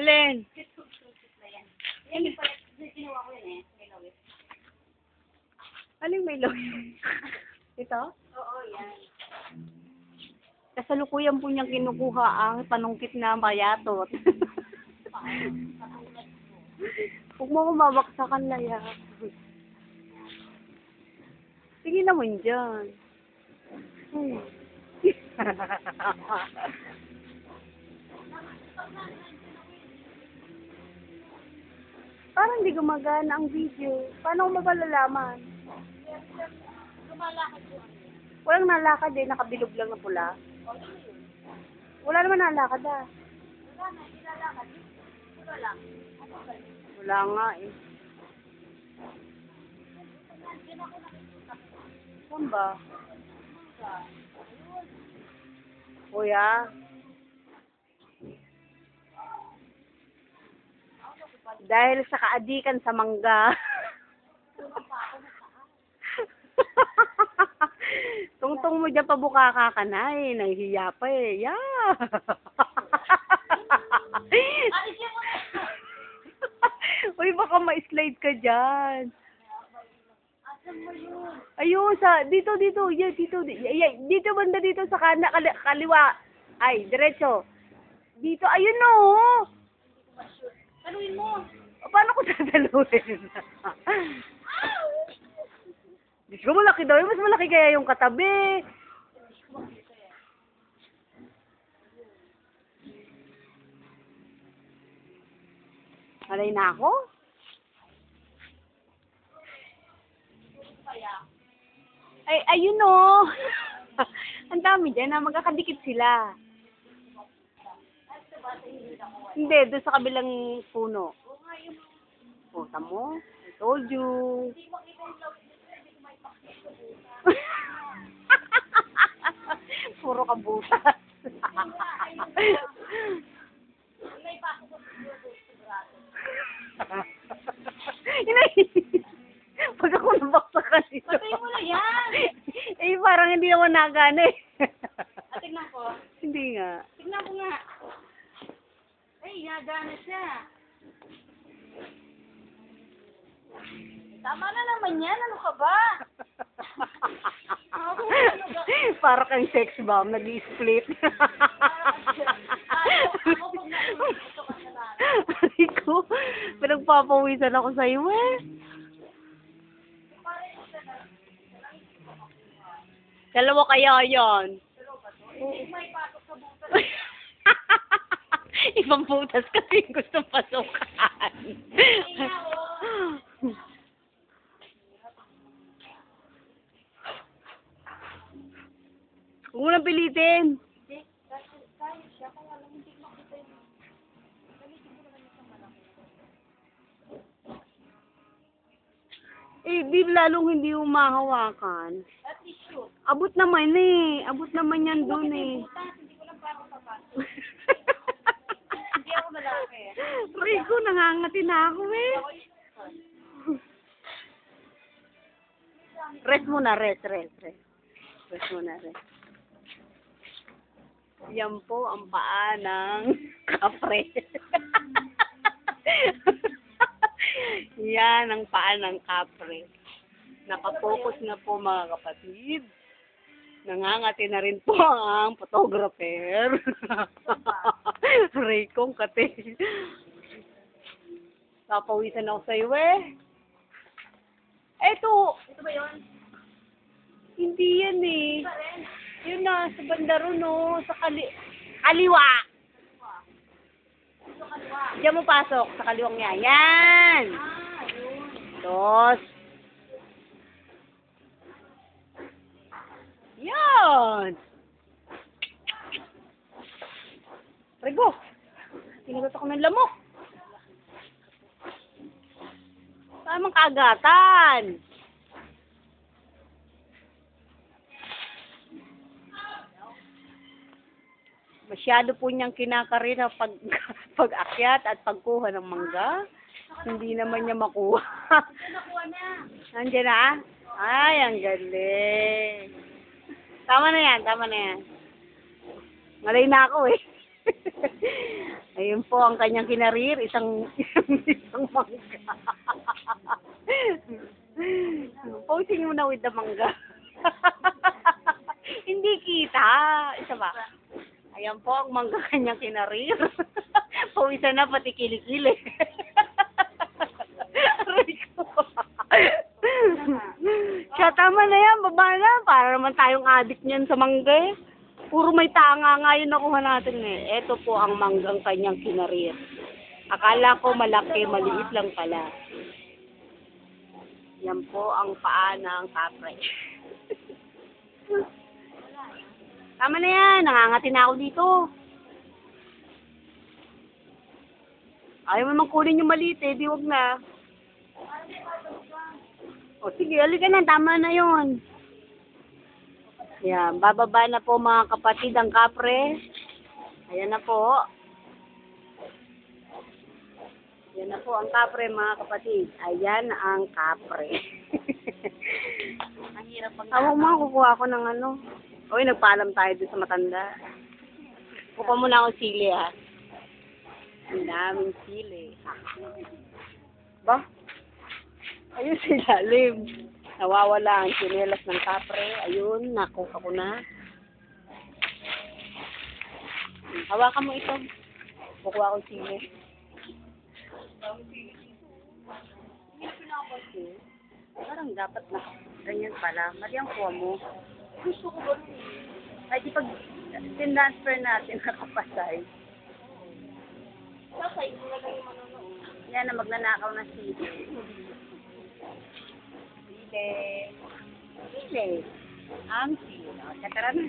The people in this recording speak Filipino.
Alin? Yan yung pala, ginawa ko yun eh. May lawis. Aling may loy? Ito? Oo, yan. Kasalukuyan po niyang kinukuha ang panungkit na mayatot. Huwag mo akong mabaksakan na yan. Sige naman dyan. Parang hindi gumagana ang video. Paano ko mabalalaman? Lumalakad ko. Walang nalakad eh, nakabilog lang na pula. Wala naman nalakad ah. Wala na, ilalakad. Wala lang. Wala nga eh. Saan ba? Kuya? Dahil sa kaadikan sa mangga. Tungtong mo dyan pabukaka ka na eh. Nahihiya pa eh. Yeah. Alisin mo na. Uy, baka ma-slide ka dyan. Asan mo yun? Ayun, dito. Yan, dito banda dito sa kaliwa. Ay, diretso. Dito, ayun o. Taluin mo. Paano ko sadaluhin? Diyos ko, malaki daw. Mas malaki kaya yung katabi. Malay na ako? Ay, ayun o. Ang dami dyan na magkakadikit sila. Hindi, doon sa kabilang puno. Puta mo. I told you. Puro kabutas. Pag ako nabaksakan dito. Patay mo na yan. Eh, parang hindi naman nagana eh. Tignan ko. Hindi nga. Tignan ko nga. Ay, nagana siya. Tama na naman yan. Ano ka ba? Para kang sex bomb, nag-i-split. Ko, pinagpapawisan ako sa iyo eh. Dalawa kaya yan. Ibang butas kasi yung gustong pasukan. Huwag mo nang pilitin. Eh, di lalong hindi umahawakan. At least shoot. Abot naman eh. Abot naman yan doon eh. Hindi ko lang paano papasok. Hindi ako malaki. Rico, nangangati na ako eh. Rest muna, rest. Rest muna, rest. Yan po ang paa ng kapre. Yan ang paa ng kapre. Nakapokus na po mga kapatid. Nangangati na rin po ang photographer. Raycong kate. Papawisan ako sa iyo eh. Eto. Ito ba yun? Hindi yan eh. Ito rin. Yun na, sa bandaro no. Sa kaliwa. Ito kaliwa. Diyan mo pasok sa kaliwang niya. Yan. Yun. Dos. Yan. Rego. Tinagot ako ng lamok. Tamang kaagatan. Masyado po niyang kinakarira pag-akyat at pagkuha ng mangga. Hindi naman niya makuha. Nakuha na. Nandiyan na? Ay, ang galing. Tama na yan. Malay na ako eh. Ayun po ang kanyang kinarir, isang mangga. Posing mo na with the mangga. Hindi kita. Isa ba? Ayan po ang mangga kanyang kinarir. Pawisan na pati kilikili. Aray ko. Siya, tama na yan, baba na. Para naman tayong addict niyan sa mangga eh. Puro may tanga nga yun nakuha natin eh. Ito po ang manggang kanyang kinarir. Akala ko malaki, maliit lang pala. Yan po ang paa ng kapre. Tama na yan, nangangati na ako dito. Ayaw mo naman kunin yung maliit eh, di wag na. O sige, halika na, tama na yun. Yan, bababa na po mga kapatid ang kapre. Ayan na po. Ayan na po ang kapre mga kapatid. Ayan ang kapre. Ang hirap pag Awag mo, kukuha ko ng ano. Uy, nagpaalam tayo doon sa matanda. Kukuha mo na ako sili ha. Ang daming sili. Ba? Ayun sa ilalim. Nawawala ang tsinelas ng kapre. Ayun, nakuha ko na. Hawakan mo ito. Kukuha ko sili. Parang dapat na ganyan pala. Mali ang kuha mo. Gusto ko ba? Ay, di pag tinransfer natin nakapasay. Sasay, nilagay yung manonood. Yan na, magnanakaw na sili. Sili. Sili. Ang sili. O, tara na.